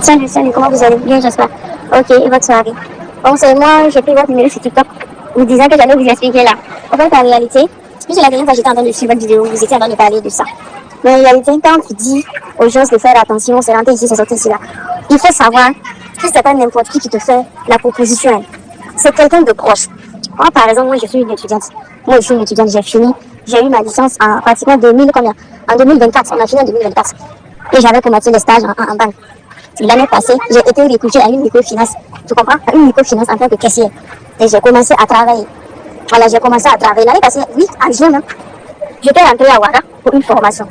Salut, salut, comment vous allez? Bien, j'espère. Ok, et votre soirée? Bon, c'est moi, j'ai pris votre numéro sur TikTok, vous disant que j'allais vous expliquer là. En fait, en réalité, puisque la dernière fois j'étais en train de suivre votre vidéo, vous étiez en train de parler de ça. Mais en réalité, quand tu dis aux gens de faire attention, c'est rentré ici, c'est sorti ici là, il faut savoir que c'est pas n'importe qui te fait la proposition. C'est quelqu'un de proche. Moi, par exemple, moi, je suis une étudiante. Moi, je suis une étudiante, j'ai fini. J'ai eu ma licence en pratiquement 2000, combien? En 2024, on a fini en 2024. Et j'avais commencé le stage en banque. L'année passée, j'ai été recrutée à une microfinance. Tu comprends? À une microfinance en tant que caissière. Et j'ai commencé à travailler. Voilà, j'ai commencé à travailler. L'année passée, oui, en juin, hein, j'étais rentrée à Ouaga pour une formation.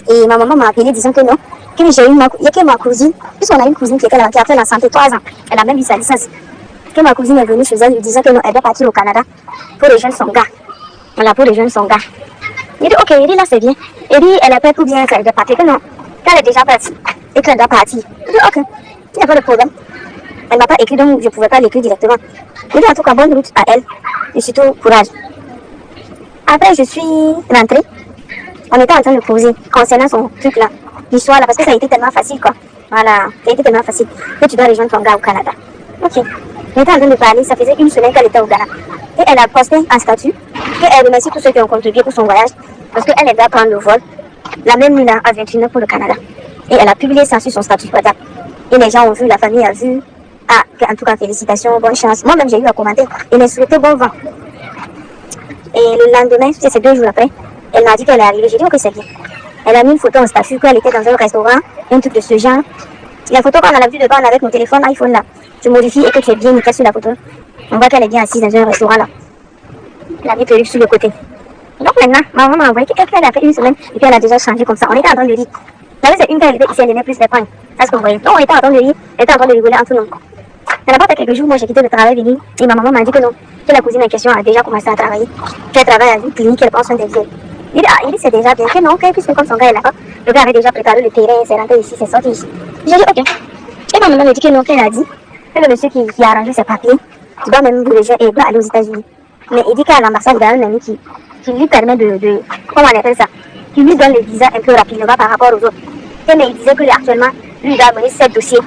Et ma maman m'a appelé disant que non, que j'ai eu il y a que ma cousine, puisqu'on a une cousine qui était là, qui a fait la santé 3 ans. Elle a même eu sa licence. Que ma cousine est venue chez elle, lui disant que non, elle doit partir au Canada pour rejoindre son gars. Voilà, pour rejoindre son gars. Il dit, ok, il dit là c'est bien. Il dit, elle a pas tout bien faire de partir, que non, qu'elle est déjà partie et qu'elle doit partir. Il dit, ok, il n'y a pas de problème. Elle ne m'a pas écrit, donc je ne pouvais pas l'écrire directement. Il dit, en tout cas, bonne route à elle et surtout courage. Après, je suis rentrée. On était en train de poser concernant son truc là, l'histoire là, parce que ça a été tellement facile quoi. Voilà, ça a été tellement facile que tu dois rejoindre ton gars au Canada. Ok. On était en train de parler, ça faisait une semaine qu'elle était au Ghana. Et elle a posté un statut qu'elle remercie tous ceux qui ont contribué pour son voyage parce qu'elle doit prendre le vol la même nuit là à 21h pour le Canada. Et elle a publié ça sur son statut WhatsApp. Et les gens ont vu, la famille a vu. Ah, en tout cas, félicitations, bonne chance. Moi-même, j'ai eu à commenter et m'a souhaité bon vent. Et le lendemain, c'est 2 jours après, elle m'a dit qu'elle est arrivée. J'ai dit, ok, c'est bien. Elle a mis une photo en statut qu'elle était dans un restaurant, un truc de ce genre. La photo qu'on a l'habitude de prendre avec nos téléphones iPhone là, tu modifies et que tu es bien nickel sur la photo. On voit qu'elle est bien assise dans un restaurant là. Elle a mis perruque sur le côté. Donc maintenant, ma maman m'a envoyé qu'elle a fait une semaine et puis elle a déjà changé comme ça. On était en train de rire. Là, c'est une qu'elle était ici, elle aimait plus les prendre. C'est ce qu'on voyait. Donc on était en train de rire, elle était en train de rigoler entre nous. Elle n'a pas fait quelques jours, moi j'ai quitté le travail venu et ma maman m'a dit que non, que la cousine en question a déjà commencé à travailler. Qu'elle travaille à une clinique, elle prend soin des vieilles. Il dit c'est déjà bien que non, puisque comme son gars est là, le gars avait déjà préparé le terrain, c'est rentré ici, c'est sorti ici. J'ai dit ok. Et ma maman me dit que non, qu'elle a dit que le monsieur qui a arrangé ses papiers, tu dois même bouger et doit aller aux États-Unis. Mais il dit qu'à l'ambassade, il y a un ami qui lui permet comment on appelle ça, qui lui donne le visa un peu rapidement par rapport aux autres. Mais il disait que lui, actuellement, lui il doit amener 7 dossiers.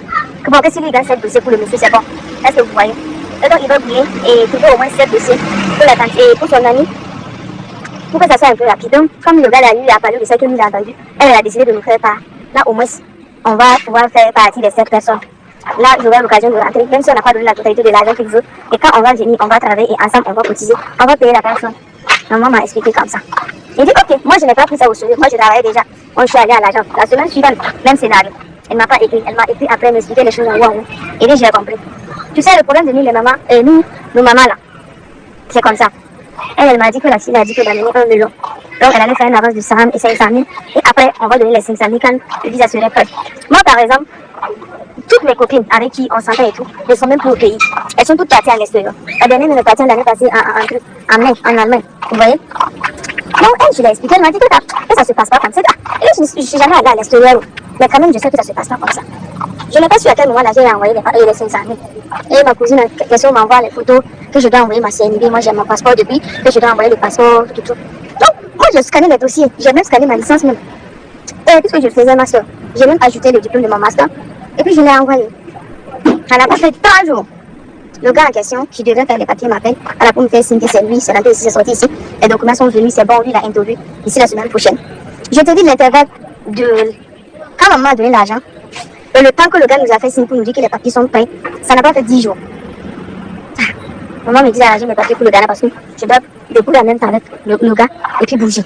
Que bon, que si lui donne 7 dossiers pour le monsieur, c'est bon. Est-ce que vous voyez? Et donc il va bouger et trouver au moins 7 dossiers pour la tante et pour son ami. Pour que ça soit un peu rapide. Donc, comme le gars là, lui a parlé de ça que lui a entendu, elle a décidé de nous faire part. Là, au moins, on va pouvoir faire partie de 7 personnes. Là, j'aurai l'occasion de rentrer, même si on n'a pas donné la totalité de l'argent qu'il veut. Et quand on va venir, on va travailler et ensemble, on va cotiser, on va payer la personne. Maman m'a expliqué comme ça. Il dit, ok, moi je n'ai pas pris ça au sérieux, moi je travaillais déjà. Moi je suis allée à l'agence. La semaine suivante, même scénario. Elle m'a pas écrit, elle m'a écrit après m'expliquer les choses en haut. Et puis j'ai compris. Tu sais, le problème de nous, les mamans, et nous, nos mamans là, c'est comme ça. Elle m'a dit que la fille a dit que d'amener 1 million. Donc elle allait faire une avance de 100 000 et 500 000. Et après, on va donner les 500 000 quand le visa serait prêt. Moi, par exemple, toutes mes copines avec qui on s'entend et tout, elles sont même plus au pays. Elles sont toutes parties à l'extérieur. La dernière est partie l'année passée en Allemagne. Vous voyez? Donc elle, je l'ai expliqué, elle m'a dit que ça se passe pas comme ça. Et je ne suis jamais allée à l'extérieur. Mais quand même, je sais que ça se passe pas comme ça. Je n'ai pas su à quel moment là j'ai envoyé les 500 000. Et ma cousine en question m'envoie les photos que je dois envoyer ma CNB. Moi j'ai mon passeport depuis, que je dois envoyer le passeport, tout. Donc moi je scanne les dossiers, j'ai même scanné ma licence même. Et puisque je faisais un master, j'ai même ajouté le diplôme de mon master. Et puis je l'ai envoyé. Ça n'a pas fait 3 jours. Le gars en question, qui devait faire les papiers, m'appelle. Elle a pour me faire signe que c'est lui, c'est rentré ici, c'est sorti ici. Les documents sont venus, c'est bon, lui il a introduit ici la semaine prochaine. Je te dis l'intervalle de quand maman a donné l'argent. Et le temps que le gars nous a fait signe pour nous dire que les papiers sont prêts, ça n'a pas fait 10 jours. Maman me dit d'arranger mes papiers pour le gars parce que je dois débrouiller en même temps avec le gars et puis bouger.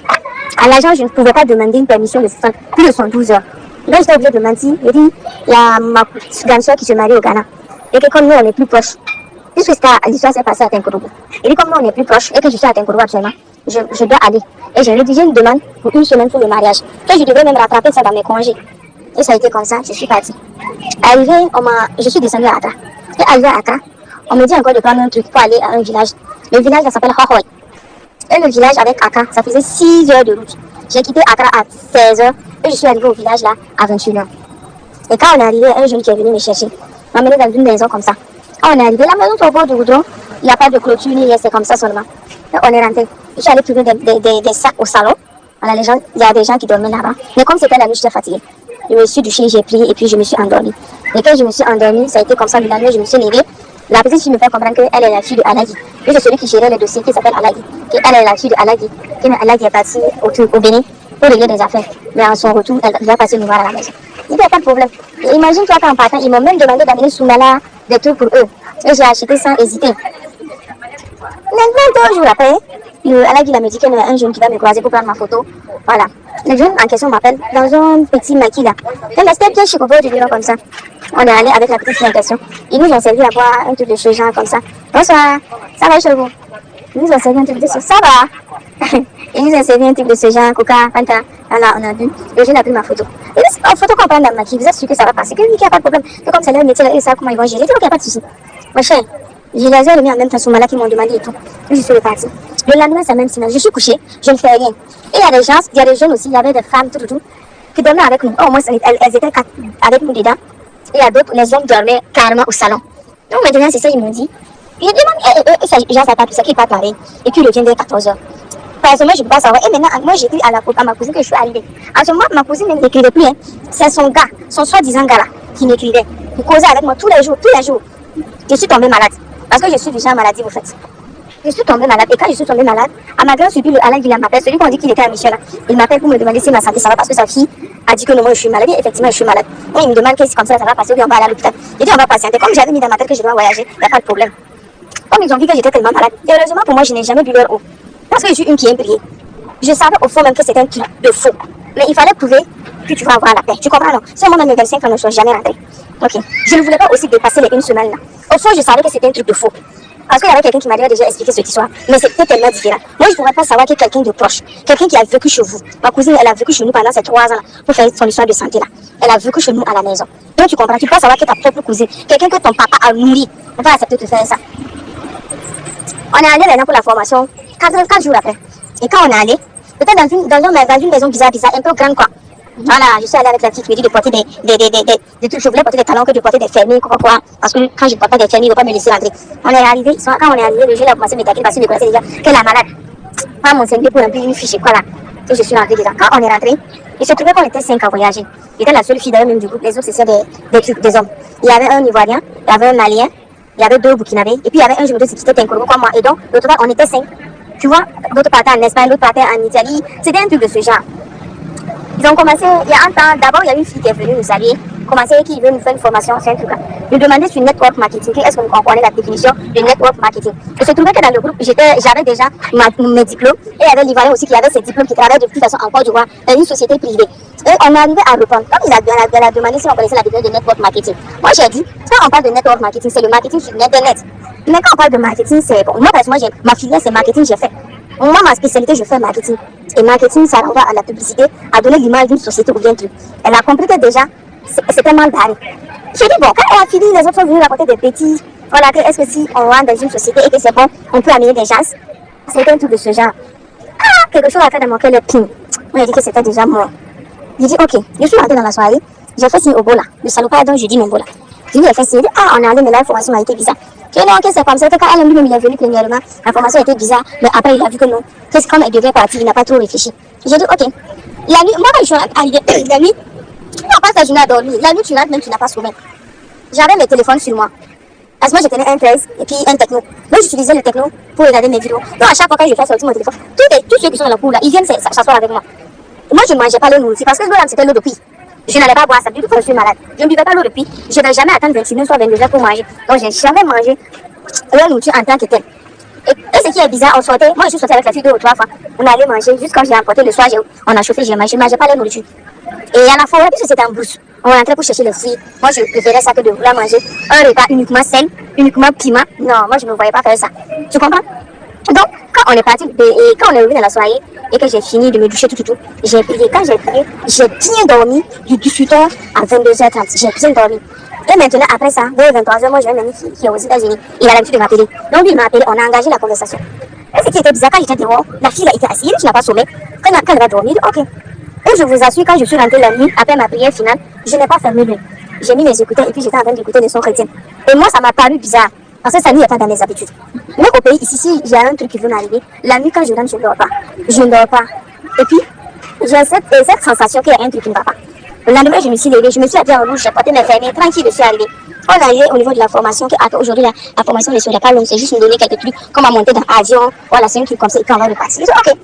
À l'agent, je ne pouvais pas demander une permission de plus de 112 heures. Donc j'étais obligée de mentir. Il dit, il y a ma grande soeur qui se marie au Ghana. Et que comme nous on est plus proches, puisque l'histoire s'est passée à Tinkodougou. Il dit comme nous on est plus proches et que je suis à Tinkodougou actuellement, je dois aller. Et j'ai rédigé une demande pour 1 semaine pour le mariage. Que je devrais même rattraper ça dans mes congés. Et ça a été comme ça, je suis partie. Arrivé, je suis descendue à Accra. Et arrivé à Accra, on me dit encore de prendre un truc pour aller à un village. Le village, ça s'appelle Hohoy. Et le village avec Accra, ça faisait 6 heures de route. J'ai quitté Accra à 16 heures et je suis arrivée au village là à 21 heures. Et quand on est arrivé, un jeune qui est venu me chercher m'a mené dans une maison comme ça. Quand on est arrivé, la maison est au bord du goudron, il n'y a pas de clôture ni rien, c'est comme ça seulement. Et on est rentré. Je suis allée trouver des sacs au salon. Voilà, il y a des gens qui dormaient là-bas. Mais comme c'était la nuit, j'étais fatiguée. Je me suis douchée, j'ai prié et puis je me suis endormie. Et quand je me suis endormie, ça a été comme ça. Le lendemain, je me suis levée. La petite fille me fait comprendre qu'elle est la fille de Alagi. Et c'est celui qui gérait le dossier qui s'appelle Alagi. Et elle est la fille de Alagi. Et Alagi est partie au Bénin pour régler des affaires. Mais à son retour, elle va passer nous voir à la maison. Il n'y a pas de problème. Et imagine-toi qu'en partant, ils m'ont même demandé d'amener Soumala des trucs pour eux. Et j'ai acheté sans hésiter. Maintenant, 2 jours après, Alagi m'a dit qu'il y a un jeune qui va me croiser pour prendre ma photo. Voilà. Le jeune en question m'appelle dans un petit maquis là. Mais c'était bien chic au bord du bureau comme ça. On est allé avec la petite fille en question. Ils nous ont servi à boire un truc de ce genre comme ça. Bonsoir, ça va chez vous? Ils nous ont servi un truc de ce genre. Ça va? Ils nous ont servi un truc de ce genre, Coca, Fanta. Voilà, on a bu. Le jeune a pris ma photo. Et là, en photo qu'on prend dans le maquis, vous êtes sûr que ça va passer? Que oui, qu'il n'y a pas de problème. Que comme c'est leur métier, ils savent comment ils vont gérer. Il n'y a pas de souci. Ma chère, je les ai remis en même temps sur Mala qui m'ont demandé et tout. Je suis repartie. Le lendemain, c'est même sinon. Je suis couchée, je ne fais rien. Et il y a des gens, il y a des jeunes aussi, il y avait des femmes, tout, qui dormaient avec nous. Au moins, elles étaient 4 avec nous dedans. Et il y a d'autres, les hommes dormaient carrément au salon. Donc maintenant, c'est ça, ils m'ont dit. Je demande, les gens ne savent pas tout ça, qui pas pareil. Et puis, il revient vers 14 h. Personnellement, je ne peux pas savoir. Et maintenant, moi, j'ai dit à ma cousine que je suis arrivée. À ce moment, ma cousine n'écrivait plus. Hein. C'est son gars, son soi-disant gars là, qui m'écrivait. Il causait avec moi tous les jours. Je suis tombée malade. Parce que je suis déjà en maladie, vous faites. Je suis tombée malade. Et quand je suis tombée malade, à ma grande surprise, le Alain Guillaume m'appelle. Celui qu'on dit qu'il était à Michel là. Il m'appelle pour me demander si ma santé ça va parce que sa fille a dit que non, moi je suis malade. Et effectivement, je suis malade. Donc il me demande qu'est-ce comme ça va passer ou bien on va aller à l'hôpital. J'ai dit on va patienter. Comme j'avais mis dans ma tête que je dois voyager, il n'y a pas de problème. Comme ils ont vu que j'étais tellement malade. Et heureusement pour moi, je n'ai jamais bu leur eau. Parce que je suis une qui aime prier. Je savais au fond même que c'était un truc de faux. Mais il fallait prouver que tu vas avoir la paix. Tu comprends non? Si moi, même mes 25 ans ne sont jamais rentrés. Ok. Je ne voulais pas aussi dépasser les 1 semaine là. Au fond, je savais que c'était un truc de faux. Parce qu'il y avait quelqu'un qui m'avait déjà expliqué cette histoire. Mais c'était tellement différent. Moi, je ne pourrais pas savoir que quelqu'un de proche, quelqu'un qui a vécu chez vous. Ma cousine, elle a vécu chez nous pendant ces 3 ans là, pour faire son histoire de santé là. Elle a vécu chez nous à la maison. Donc tu comprends, tu peux savoir que ta propre cousine, quelqu'un que ton papa a nourri, on va accepter de faire ça. On est allé maintenant pour la formation 4 jours après. Et quand on est allé, peut-être dans une maison bizarre, un peu grande quoi. Voilà, je suis allée avec la petite, me dit de porter des trucs. Je voulais porter des talons que de porter des fermiers, quoi. Parce que quand je ne porte pas des fermiers, ils ne vont pas me laisser rentrer. On est arrivé, quand on est arrivé, le jeune a commencé à me taquiner parce qu'il me connaissait déjà qu'elle est malade. Pas mon Seigneur pour remplir une fiche, quoi là. Et je suis rentrée dedans. Quand on est rentré, il se trouvait qu'on était 5 à voyager. J'étais la seule fille d'ailleurs même du groupe, les autres c'était des hommes. Il y avait un Ivoirien, il y avait un Malien, il y avait 2 Burkinabés, et puis il y avait un jeune qui était un Congo comme moi. Et donc, le total, on était 5. Tu vois, d'autres partaient en Espagne, d'autres partaient en Italie. C'était un truc de ce genre. Ils ont commencé, il y a un temps, d'abord il y a une fille qui est venue nous saluer, qui veut nous faire une formation, c'est un truc là. Nous demander sur network marketing, est-ce que nous comprenez la définition de network marketing. Il se trouvait que dans le groupe, j'avais déjà mes diplômes, et il y avait l'Ivoirien aussi qui avait ses diplômes, qui travaillait de toute façon en Côte d'Ivoire, dans une société privée. Et on est arrivé à répondre, comme il a demandé si on connaissait la définition de network marketing. Moi j'ai dit, quand on parle de network marketing, c'est le marketing sur Internet. Mais quand on parle de marketing, c'est bon. Moi personnellement, ma filière c'est marketing, j'ai fait. Moi, ma spécialité, je fais marketing. Et marketing, ça renvoie à la publicité, à donner l'image d'une société ou bien truc. Elle a compris que déjà, c'était mal barré. J'ai dit, bon, quand elle a fini, les autres sont venus raconter des petits. Voilà, que est-ce que si on rentre dans une société et que c'est bon, on peut amener des gens. C'était un truc de ce genre. Ah, quelque chose a fait dans mon cœur, le ping. Moi, j'ai dit que c'était déjà mort. J'ai dit, ok, je suis rentrée dans la soirée. J'ai fait signe au Bola, le salopard dont je dis mon Bola. J'ai dit, il a fait signe. On est allé, mais l'information a été bizarre. J'ai dit, non, ok, c'est comme ça. Quand elle-même, il est venu premièrement, l'information était bizarre, mais après, il a vu que non. Qu'est-ce comme elle devait partir, il n'a pas trop réfléchi. J'ai dit, ok. La nuit, moi, quand je suis arrivée, la nuit, on passe la journée à dormir. La nuit, tu rentres, même tu n'as pas sommeil. J'avais mes téléphones sur moi. Parce que moi, je tenais un 13 et puis un techno. Donc, j'utilisais le techno pour regarder mes vidéos. Donc, à chaque fois que je fais sortir mon téléphone, tous ceux qui sont dans la cour là, ils viennent s'asseoir avec moi. Moi, je ne mangeais pas l'eau nourriture parce que c'était l'eau de pluie. Je n'allais pas boire ça du tout quand je suis malade. Je ne buvais pas l'eau de pluie. Je ne vais jamais attendre 21 soit 22 heures pour manger. Donc, je n'ai jamais mangé la nourriture en tant que telle. Et ce qui est bizarre, on sortait, moi je suis sortie avec la fille 2 ou 3 fois. On allait manger, juste quand j'ai emporté le soir, on a chauffé, j'ai mangé, je ne mangeais pas la nourriture. Et à la forêt, puisque c'était en brousse, on rentrait pour chercher les fruits. Moi je préférais ça que de vouloir manger un repas uniquement sel, uniquement piment. Non, moi je ne me voyais pas faire ça. Tu comprends? Donc, quand on est parti, et quand on est revenu dans la soirée, et que j'ai fini de me doucher tout, j'ai prié. Quand j'ai prié, j'ai bien dormi du 18h à 22h30. J'ai bien dormi. Et maintenant, après ça, vers 23h, moi j'ai un ami qui est aux États-Unis. Il a l'habitude de m'appeler. Donc lui, il m'a appelé, on a engagé la conversation. Et ce qui était bizarre, quand j'étais dehors, la fille a été assise, tu n'as pas sommeil. Quand elle va dormir, ok. Et je vous assure, quand je suis rentrée la nuit, après ma prière finale, je n'ai pas fermé l'œil. J'ai mis mes écouteurs et puis j'étais en train d'écouter des sons chrétiens. Et moi, ça m'a paru bizarre. Parce que ça n'est pas dans mes habitudes. Mais au pays, ici, si j'ai un truc qui veut m'arriver, la nuit, quand je rentre, je ne dors pas. Je ne dors pas. Et puis, j'ai cette sensation qu'il y a un truc qui ne va pas. Le lendemain, je me suis levée, je me suis habillée en rouge, j'ai porté mes fermiers, tranquille, je suis arrivée. On est arrivé au niveau de la formation, aujourd'hui, la formation ne serait pas longue, c'est juste me donner quelques trucs, comme à monter dans avion, voilà, c'est un truc comme ça, et puis on va repartir. Je dis, ok.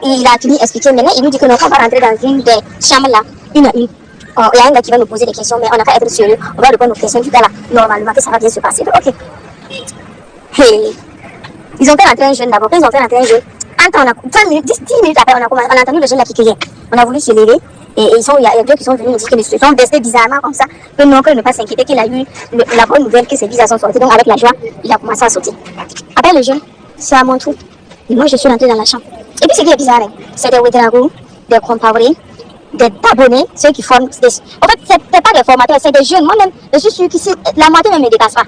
Il a tout expliqué, maintenant, il nous dit que non, on va rentrer dans une des chambres là, une à une. Il y a un gars qui va nous poser des questions, mais on n'a qu'à être sérieux, on va répondre aux questions du gars là, normalement, que ça va bien se passer. Ok. Hey. Ils ont fait rentrer un jeune d'abord, quand ils ont fait rentrer un jeune, on a 10 minutes après, on a entendu le jeune là qui criait. On a voulu se lever. Et il y a deux qui sont venus nous dire que se sont baissés bizarrement comme ça. Que non, que ne pas s'inquiéter, qu'il a eu la bonne nouvelle que ses visas sont sortis. Donc avec la joie, il a commencé à sauter. Après le jeune, c'est à mon tour. Et moi je suis rentrée dans la chambre. Et puis ce qui est bizarre, c'est des Ouedraogo, des compaorés, des abonnés, ceux qui forment. En fait, c'est pas des formateurs, c'est des jeunes. Moi-même, je suis sûre qu'ici, la moitié ne me dépasse pas.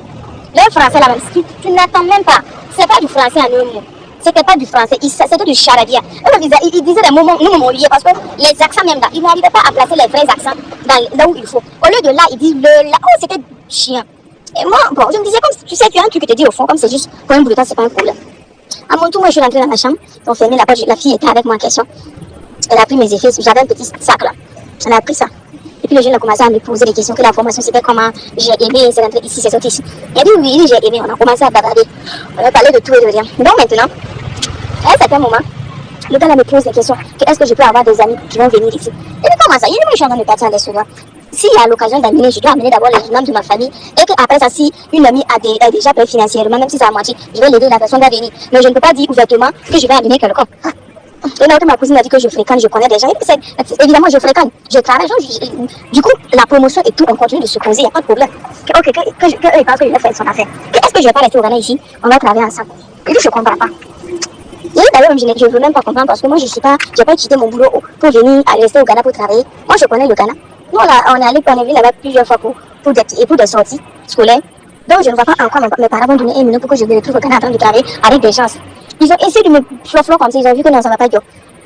Le français là-même, tu n'attends même pas. C'est pas du français en un mot. C'était pas du français, c'était du charabia. Il disait des mots, nous m'oublions parce que les accents même là, ils n'arrivaient pas à placer les vrais accents là où il faut. Au lieu de là, ils disent le là, oh c'était chiant. Et moi, bon, je me disais comme tu sais, tu as un truc que te dis au fond, comme c'est juste pour un bout de temps, c'est pas un problème. À mon tour, moi je suis rentrée dans la chambre, ils ont fermé la porte, la fille était avec moi en question. Elle a pris mes effets, j'avais un petit sac là. Elle a pris ça. Et puis le jeune a commencé à me poser des questions, que la formation c'était comment, j'ai aimé, c'est rentré ici, c'est sorti ici. Il a dit oui, j'ai aimé, on a commencé à bavarder. On a parlé de tout et de rien. Donc maintenant, à un certain moment, le gars là me pose des questions, est-ce que je peux avoir des amis qui vont venir ici? Et puis comment ça? Il dit, moi je suis en train de partir en restaurant. S'il y a l'occasion d'amener, je dois amener d'abord les membres de ma famille. Et qu'après ça, si une amie a déjà payé financièrement, même si c'est à moitié, je vais l'aider, la personne va venir. Mais je ne peux pas dire ouvertement que je vais amener quelqu'un. Et là, ma cousine m'a dit que je fréquente, je connais des gens. Et évidemment, je fréquente, je travaille. Du coup, la promotion et tout, on continue de se poser, il n'y a pas de problème. Ok, ils pensent que je vais faire son affaire. Est-ce que je ne vais pas rester au Ghana ici? On va travailler ensemble. Et puis, je ne comprends pas. Et d'ailleurs, je ne veux même pas comprendre parce que moi, je n'ai pas quitté mon boulot pour venir rester au Ghana pour travailler. Moi, je connais le Ghana. Nous, on est venu là-bas plusieurs fois pour des sorties scolaires. Donc, je ne vois pas encore mes parents vont donner 1 minute pour que je me retrouve au Ghana en train de travailler avec des gens. Ils ont essayé de me floffer comme ça, ils ont vu que non, ça ne va pas durer.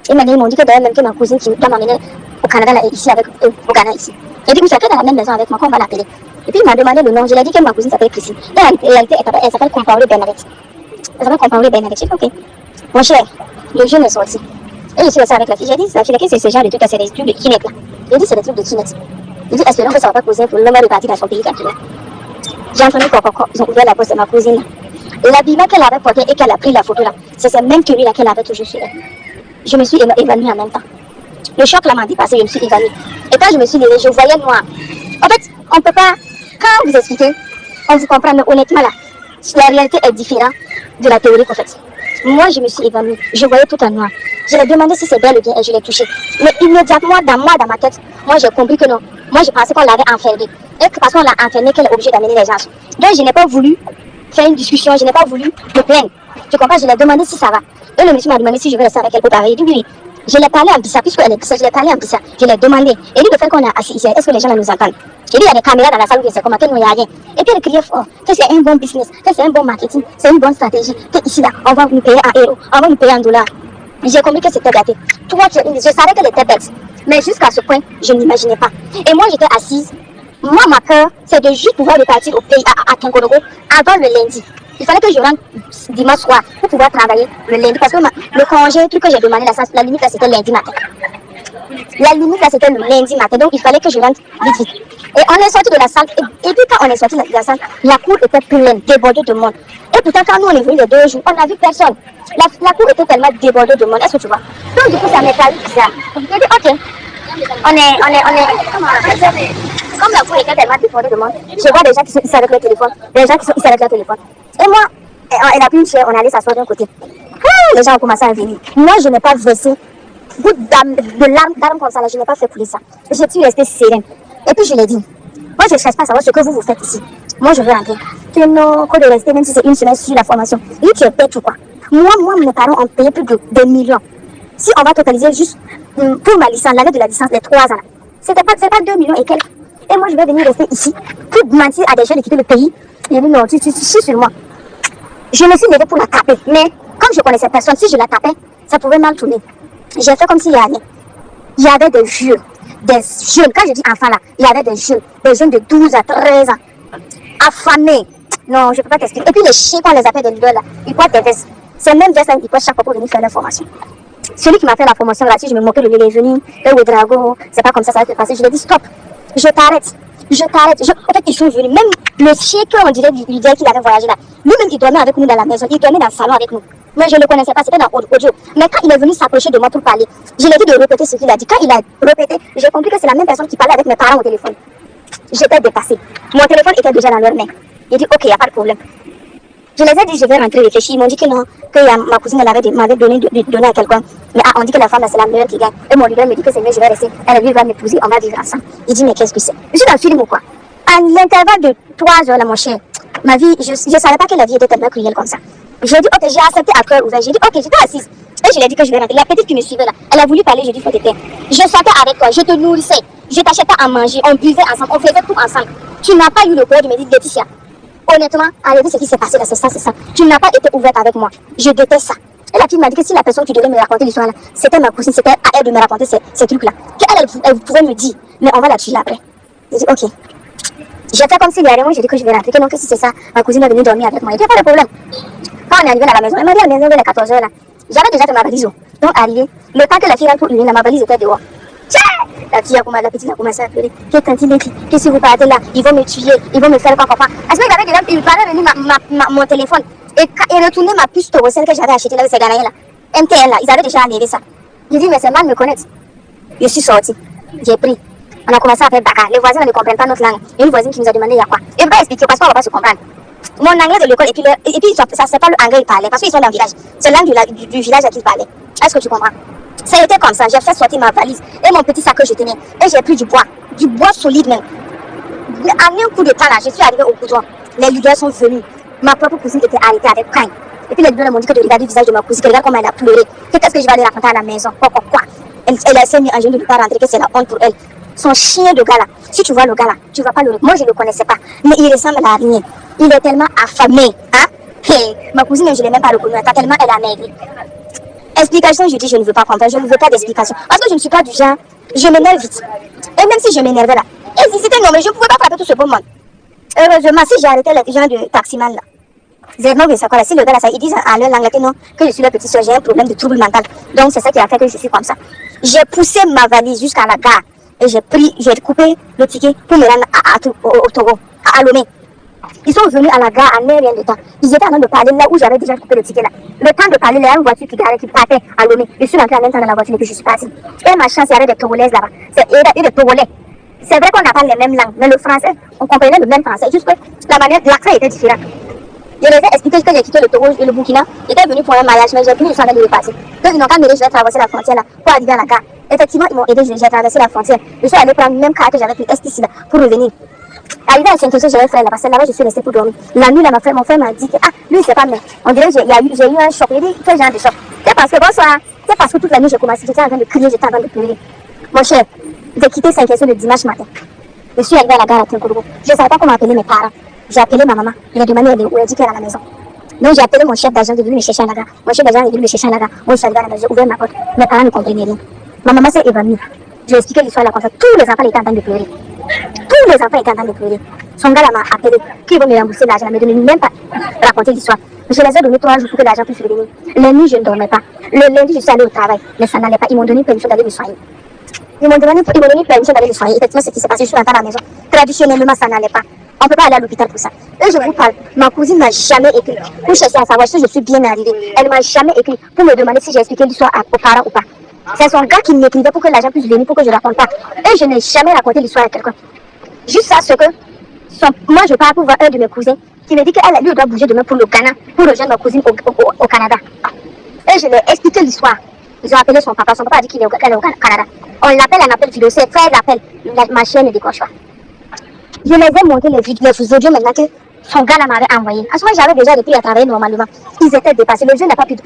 Et maintenant, ils m'ont dit que d'ailleurs, même que ma cousine qui doit m'amener au Canada, là, ici, avec eux, au Ghana, ici. Et du coup, c'est dans la même maison avec moi, qu'on va l'appeler. Et puis, il m'a demandé le nom, je lui ai dit que ma cousine s'appelle Chrissy. Et en réalité, elle s'appelle Compaoré Bernadette. Elle s'appelle Compaoré Bernadette. J'ai dit, ok. Mon cher, le jeune est sorti. Et je suis restée avec la fille. J'ai dit, la fille, c'est ce genre de trucs, c'est des trucs de Kinect, là. J'ai dit, c'est des trucs de Kinect. J'ai dit, espérons que ça ne va pas causer pour le moment de partir dans son pays tranquille. J'ai entendu ils ont ouvert la porte de ma cousine, là. L'habillement qu'elle avait porté et qu'elle a pris la photo là, c'est cette même tenue là qu'elle avait toujours sur elle. Je me suis évanouie en même temps. Le choc là m'a dépassé, je me suis évanouie. Et quand je me suis levée, je voyais noir. En fait, on ne peut pas, quand vous expliquez, on vous comprend, mais honnêtement là, la réalité est différente de la théorie qu'en fait. Moi, je me suis évanouie, je voyais tout en noir. Je lui ai demandé si c'est bel ou bien et je l'ai touché. Mais immédiatement, dans ma tête, moi j'ai compris que non. Moi, je pensais qu'on l'avait enfermée. Et que parce qu'on l'a enfermée, qu'elle est obligée d'amener les gens. Donc, je n'ai pas voulu faire une discussion, je n'ai pas voulu me plaindre. Tu comprends, je lui ai demandé si ça va. Et le monsieur m'a demandé si je veux rester avec elle pour travailler. Il dit oui. Je l'ai parlé en Bissa, puisqu'elle est Bissa, je l'ai parlé en Bissa. Je l'ai demandé. Et lui, le fait qu'on est assis ici, est-ce que les gens nous entendent? J'ai dit, il y a des caméras dans la salle où c'est comment, que nous, il n'y a rien. Et puis elle criait fort, que c'est un bon business, que c'est un bon marketing, c'est une bonne stratégie, que ici, là, on va nous payer en euros, on va nous payer en dollars. J'ai compris que c'était gâté. Toi, je savais qu'elle était bête. Mais jusqu'à ce point, je ne l'imaginais pas. Et moi, j'étais assise. Moi, ma peur, c'est de juste pouvoir repartir au pays, à Tonkororo, avant le lundi. Il fallait que je rentre dimanche soir pour pouvoir travailler le lundi. Parce que le congé, le truc que j'ai demandé, la limite là, c'était lundi matin. La limite là, c'était le lundi matin. Donc, il fallait que je rentre vite. Et on est sorti de la salle. Et puis, quand on est sorti de la salle, la cour était pleine, débordée de monde. Et pourtant, quand nous, on est venu les 2 jours, on n'a vu personne. La cour était tellement débordée de monde. Est-ce que tu vois? Donc, du coup, ça m'est paru bizarre. J'ai dit, ok. Comme la cour était tellement débordée de monde, je vois des gens qui sont ici avec le téléphone, des gens qui sont ici avec leur téléphone. Et moi, elle a pris une chaise, on allait s'asseoir d'un côté. Les gens ont commencé à venir. Moi, je n'ai pas versé de larmes comme ça, là, je n'ai pas fait couler ça. Je suis restée sereine. Et puis, je l'ai dit, moi, je ne cherche pas à savoir ce que vous faites ici. Moi, je veux rentrer. Que non, qu'on de rester, même si c'est une semaine sur la formation. Oui, tu es bête ou quoi? Moi, mes parents ont payé plus de 2 millions. Si on va totaliser juste pour ma licence, l'année de la licence, les 3 ans, c'est pas 2 millions et quelques. Et moi, je vais venir rester ici pour mentir à des gens de quitter le pays. Il dit non, tu chies sur moi. Je me suis levée pour la taper. Mais comme je connaissais personne, si je la tapais, ça pouvait mal tourner. J'ai fait comme s'il y avait rien. Il y avait des jeunes, quand je dis enfants là, il y avait des jeunes de 12 à 13 ans, affamés. Non, je ne peux pas t'expliquer. Et puis les chiens, qu'on les appelle des leaders là, ils portent des vestes. C'est même vestes qu'ils portent chaque fois pour venir faire leur formation. Celui qui m'a fait la promotion gratuite, je me moquais de lui, il est venu. Ouedraogo, c'est pas comme ça va se passer. Je lui ai dit stop, je t'arrête. Je t'arrête. En fait, ils sont venus. Même le chien qu'on dirait, il dirait qu'il avait voyagé là. Lui-même, il dormait avec nous dans la maison. Il dormait dans le salon avec nous. Mais je ne le connaissais pas, c'était dans audio. Mais quand il est venu s'approcher de moi pour parler, je lui ai dit de répéter ce qu'il a dit. Quand il a répété, j'ai compris que c'est la même personne qui parlait avec mes parents au téléphone. J'étais dépassée. Mon téléphone était déjà dans leur main. Il dit, ok, il n'y a pas de problème. Je les ai dit, je vais rentrer réfléchir. Ils m'ont dit que non, que ma cousine m'avait donné à quelqu'un. Mais on dit que la femme, c'est la meilleure qui gagne. Et mon leader me dit que c'est mieux, je vais rester. Elle, lui, va m'épouser, on va vivre ensemble. Il dit, mais qu'est-ce que c'est? Je suis dans le film ou quoi? À l'intervalle de 3 heures, là, mon cher, ma vie, je ne savais pas que la vie était tellement cruelle comme ça. J'ai dit, ok, j'ai accepté à cœur ouvert. J'ai dit, ok, j'étais assise. Et je lui ai dit que je vais rentrer. La petite qui me suivait là, elle a voulu parler, je lui ai dit, faut te taire. Je sortais avec toi, je te nourrissais, je t'achetais à manger, on buvait ensemble, on faisait tout ensemble. Tu n'as pas eu le courage de me dire, Laetitia, honnêtement, allez, ce qui s'est passé là, c'est ça, c'est ça. Tu n'as pas été ouverte avec moi. Je déteste ça. Et la fille m'a dit que si la personne qui devait me raconter l'histoire là, c'était ma cousine, c'était à elle de me raconter ces trucs là. Elle pouvait me dire, mais on va la tuer après. J'ai dit, ok. J'ai fait comme s'il y avait rien, j'ai dit que je vais rentrer, que non, que si c'est ça, ma cousine est venue dormir avec moi. Il n'y a pas de problème. Quand on est arrivé à la maison, elle m'a dit à la maison vers les 14 h là. J'avais déjà fait ma valise. Donc arrivé, le temps que la fille rentre pour uriner, ma valise était dehors. La petite a commencé à pleurer. Que si vous partez là, ils vont me tuer, ils vont me faire quoi, papa. Est-ce qu'il avait déjà, il parlait venir mon téléphone et retourner ma puce Torocel que j'avais achetée là avec ces Ghanéens là. MTN là, ils avaient déjà enlevé ça. J'ai dit, mais c'est mal me connaître. Je suis sortie, j'ai pris. On a commencé à faire bagarre. Les voisins ne comprennent pas notre langue. Il y a une voisine qui nous a demandé il y a quoi. Et on va expliquer parce qu'on ne va pas se comprendre. Mon anglais de l'école, et puis ça c'est pas le anglais qu'ils parlaient parce qu'ils sont dans le village. C'est la langue du village à qui ils parlaient. Est-ce que tu comprends? Ça a été comme ça. J'ai fait sortir ma valise et mon petit sac que je tenais. Et j'ai pris du bois solide même. En un coup de temps là, je suis arrivée au bouton. Les leaders sont venus. Ma propre cousine était arrêtée avec Cain. Et puis les leaders m'ont dit que de regarder le visage de ma cousine, que regarde comment elle a pleuré. Qu'est-ce que je vais aller raconter à la maison? Quoi? Elle a essayé de me ne pas rentrer, que c'est la honte pour elle. Son chien de gars là, si tu vois le gars là, tu vas pas le reconnaître. Moi je ne le connaissais pas, mais il ressemble à rien. Il est tellement affamé, hein? Hey, ma cousine, je ne l'ai même pas reconnue, tellement elle a maigri. Explication, je dis, je ne veux pas comprendre, je ne veux pas d'explication. Parce que je ne suis pas du genre, je m'énerve vite. Et même si je m'énervais là, c'était non, mais je ne pouvais pas frapper tout ce beau monde. Heureusement, si j'ai arrêté les gens de taximan là, si le gars là, ils disent en leur langue que non, que je suis leur petite soeur, j'ai un problème de trouble mental. Donc c'est ça qui a fait que je suis comme ça. J'ai poussé ma valise jusqu'à la gare. Et j'ai coupé le ticket pour me rendre au Togo, à Lomé. Ils sont venus à la gare en rien de temps. Ils étaient en train de parler là où j'avais déjà coupé le ticket là. Le temps de parler, il y a une voiture qui partait à Lomé. Je suis rentrée en même temps dans la voiture et puis je suis partie. Et ma chance, il y avait des Togolaises là-bas. Et des Togolais. C'est vrai qu'on n'a pas les mêmes langues, mais le français, on comprenait le même français. Juste que l'accent était différent. Je les ai expliqué que j'ai quitté le Togo et le Burkina. J'étais venu pour un mariage, mais j'ai pris le soin de repartir. Donc ils n'ont pas m'aider, je vais traverser la frontière là pour arriver à la gare. Effectivement, ils m'ont aidé, j'ai traversé la frontière. Je suis allé prendre le même car que j'avais pris ici là pour revenir. Arrivé à Saint-Osso, j'ai un frère là-bas. Là-bas, je suis restée pour dormir. La nuit, là, mon frère m'a dit que, lui, c'est pas bien. On dirait que j'ai eu un choc. Il dit, quel genre de choc? C'est parce que, bonsoir. C'est parce que toute la nuit, j'ai commencé, j'étais en train de crier, j'étais en train de pleurer. Mon cher, j'ai quitté Saint-Osso le dimanche matin. Je suis arrivée à la gare à Tinkodogo. Je ne savais pas comment appeler mes parents. J'ai appelé ma maman. Il a demandé où elle dit qu'elle est à la maison. Donc j'ai appelé mon chef d'agent de venir me chercher à la gare. Mon chef d'agent est venu me chercher à la gare. Moi, je suis arrivée à la maison, j'ai ouvert ma porte. Mes parents ne comprenaient rien. Ma maman s'est évanouie. J'ai expliqué l'histoire là comme ça. Tous les enfants étaient en train de pleurer. Tous les enfants étaient en train de pleurer. Son gars là m'a appelé. Qui va me rembourser l'argent? Ne me même pas raconter l'histoire. Je les ai donné 3 jours pour que l'argent puisse revenir. Les nuits, je ne dormais pas. Le lundi, je suis allée au travail. Mais ça n'allait pas. Ils m'ont donné permission d'aller me soigner. Ils m'ont donné permission d'aller me soigner. Effectivement, ce qui s'est passé, je suis rentrée à la maison. Traditionnellement, ça n'allait pas. On ne peut pas aller à l'hôpital pour ça. Et je vous parle, ma cousine n'a jamais écrit pour chercher à savoir si je suis bien arrivée. Elle ne m'a jamais écrit pour me demander si j'ai expliqué l'histoire aux parents ou pas. C'est son gars qui m'écrivait pour que l'argent puisse venir, pour que je ne raconte pas. Et je n'ai jamais raconté l'histoire à quelqu'un. Juste ça, ce que moi je pars pour voir un de mes cousins qui me dit qu'elle lui doit bouger demain pour le Ghana, pour rejoindre ma cousine au Canada. Et je lui ai expliqué l'histoire. Ils ont appelé son papa a dit qu'elle est au Canada. On l'appelle un appel vidéo, c'est frère l'appel. Ma chaîne ne décroche pas. Je les ai monté les audios maintenant que son gars m'avait envoyé. À ce moment, j'avais déjà repris à travailler normalement. Ils étaient dépassés.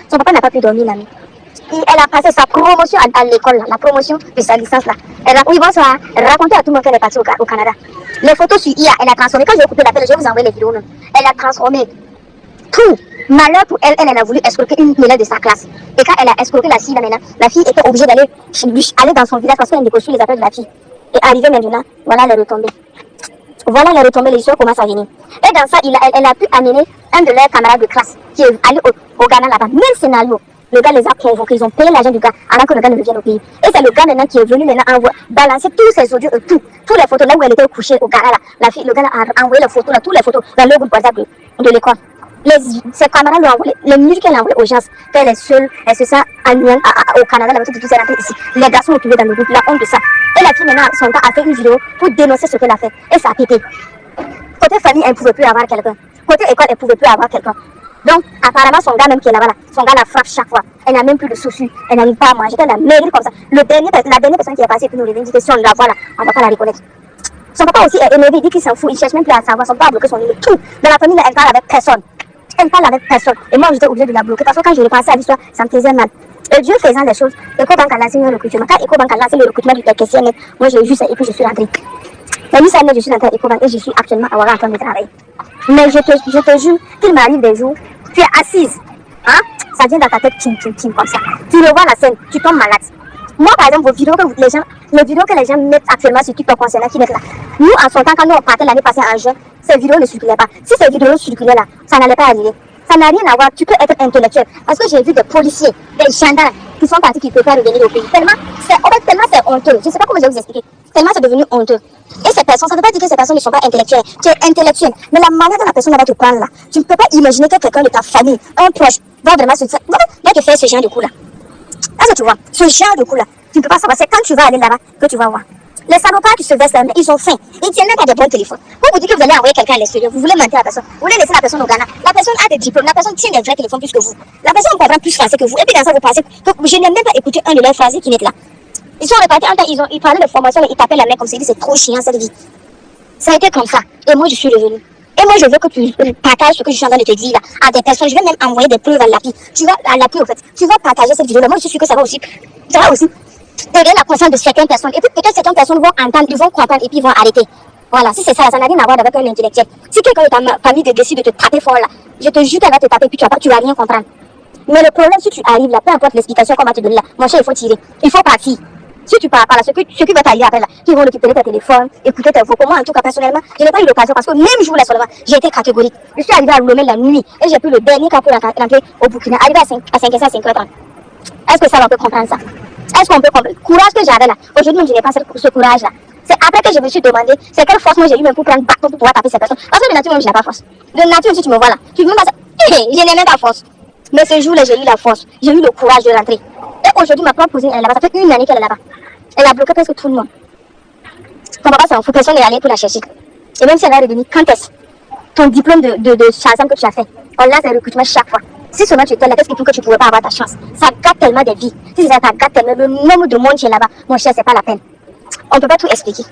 Son papa n'a pas pu dormir la nuit. Elle a passé sa promotion à l'école, la promotion de sa licence là. Oui, bonsoir. Elle racontait à tout le monde qu'elle est partie au Canada. Les photos sur IA, elle a transformé. Quand j'ai coupé l'appel, je vais vous envoyer les vidéos même. Elle a transformé tout. Malheur pour elle, elle a voulu escroquer une élève de sa classe. Et quand elle a escroqué la fille là maintenant, la fille était obligée d'aller aller dans son village parce qu'elle négociait les appels de la fille. Et arrivée maintenant, voilà les retombées. Voilà les retombées, l'histoire commence à venir. Et dans ça, elle a pu amener un de leurs camarades de classe qui est allé au Ghana là-bas. Même scénario. Le gars les a convoqués, ils ont payé l'argent du gars avant que le gars ne vienne au pays. Et c'est le gars maintenant qui est venu maintenant balancer tous ses audios, tous les photos là où elle était couchée au gars là. La fille, le gars a envoyé les photos là, toutes les photos dans le groupe WhatsApp de l'école. Ses camarades lui ont envoyé, les musiques qu'elle a envoyées aux gens, qu'elle est seule, elle se sent au Canada, la moitié de tout ça rentré ici. Les garçons ont trouvé dans le groupe, la honte de ça. Et la fille maintenant, son gars a fait une vidéo pour dénoncer ce qu'elle a fait. Et ça a pété. Côté famille, elle ne pouvait plus avoir quelqu'un. Côté école, elle ne pouvait plus avoir quelqu'un. Donc, apparemment, son gars même qui est là-bas, son gars la frappe chaque fois. Elle n'a même plus de soucis. Elle n'arrive pas à manger. Elle a maigri comme ça. La dernière personne qui est passée pour nous revenir, dit que si on la voit là, on ne va pas la reconnaître. Son papa aussi est énervé, il dit qu'il s'en fout. Il ne cherche même plus à savoir. Son papa a bloqué son numéro. Tout. Dans la famille, elle parle avec personne. Elle parle avec personne. Et moi, j'étais obligée de la bloquer. Parce que quand je repensais à l'histoire, ça me faisait mal. Et Dieu faisant des choses, EcoBank a lancé le recrutement. Quand EcoBank a lancé le recrutement du caissier net, moi j'ai vu ça et puis je suis rentrée. Mais lui, ça je suis rentrée à EcoBank et je suis actuellement à Ouaga en train de travailler. Mais je te jure qu'il m'arrive des jours, tu es assise, hein? Ça vient dans ta tête, tim, comme ça. Tu revois la scène, tu tombes malade. Moi, par exemple, les vidéos que les gens mettent actuellement sur TikTok concernant qui mettent là. Nous, en son temps, quand nous on partait l'année passée en juin, ces vidéos ne circulaient pas. Si ces vidéos circulaient là, ça n'allait pas arriver. Ça n'a rien à voir, tu peux être intellectuel. Parce que j'ai vu des policiers, des gendarmes qui sont partis, qui ne peuvent pas revenir au pays. Tellement c'est honteux. Je ne sais pas comment je vais vous expliquer. Tellement c'est devenu honteux. Et ces personnes, ça ne veut pas dire que ces personnes ne sont pas intellectuelles. Tu es intellectuel. Mais la manière dont la personne va te prendre là, tu ne peux pas imaginer que quelqu'un de ta famille, un proche, va vraiment va te faire ce genre de coup là. Est-ce que tu vois? Ce genre de coup là. Tu ne peux pas savoir. C'est quand tu vas aller là-bas que tu vas voir. Les salopards qui se vestent là, ils ont faim. Ils ne tiennent même pas de bons téléphones. Vous dites que vous allez envoyer quelqu'un à l'extérieur. Vous voulez mentir à la personne. Vous voulez laisser la personne au Ghana. La personne a des diplômes. La personne tient des vrais téléphones plus que vous. La personne comprend plus français que vous. Et puis dans ça, vous pensez que je n'ai même pas écouté un de leurs phrases qui n'est là. Ils sont répartis en temps, ils parlaient de formation, mais ils tapaient la main comme ça. Ils disaient c'est trop chiant cette vie. Ça a été comme ça. Et moi, je suis revenue. Et moi, je veux que tu partages ce que je suis en train de te dire là à des personnes. Je vais même envoyer des preuves à l'appui. Tu vas à l'appui, en fait. Tu vas partager cette vidéo là. Moi, je suis sûre que ça va aussi aider la conscience de certaines personnes. Et puis peut-être certaines personnes vont entendre, ils vont comprendre et puis ils vont arrêter. Voilà, si c'est ça, ça n'a rien à voir avec un intellectuel. Si quelqu'un de ta famille décide de te taper fort là, je te jure qu'elle va te taper puis tu vas rien comprendre. Mais le problème, si tu arrives là, peu importe l'explication qu'on va te donner là, mon cher, il faut tirer. Il faut partir. Si tu pars par là, ce qui va t'arriver après là, ils vont récupérer tes téléphones, écouter tes vocaux. Moi, en tout cas, personnellement, je n'ai pas eu l'occasion parce que même jour là seulement, j'ai été catégorique. Je suis arrivée à Lomé la nuit et j'ai pris le dernier cas pour rentrer au Burkina, arrivé à 5 à 50 ans. Est-ce que ça va peut comprendre ça? Est-ce qu'on peut comprendre? Le courage que j'avais là, aujourd'hui, je n'ai pas ce courage là. C'est après que je me suis demandé, c'est quelle force moi j'ai eu même pour prendre bâton pour pouvoir taper ces personnes. Parce que de nature, même, je n'ai pas force. De nature, si tu me vois là, tu veux pas ça. Je n'ai même pas force. Mais ce jour-là, j'ai eu la force. J'ai eu le courage de rentrer. Et aujourd'hui, ma propre cousine, elle est là-bas. Ça fait une année qu'elle est là-bas. Elle a bloqué presque tout le monde. Ton papa s'en fout, personne n'est allé pour la chercher. Et même si elle est revenue, quand est-ce ton diplôme de Shazam que tu as fait, on lance un recrutement chaque fois. Si seulement tu étais là, qu'est-ce qui fait que tu ne pouvais pas avoir ta chance? Ça gâte tellement des vies. Si ça gâte tellement, le nombre de monde qui est là-bas, mon cher, c'est pas la peine. On ne peut pas tout expliquer.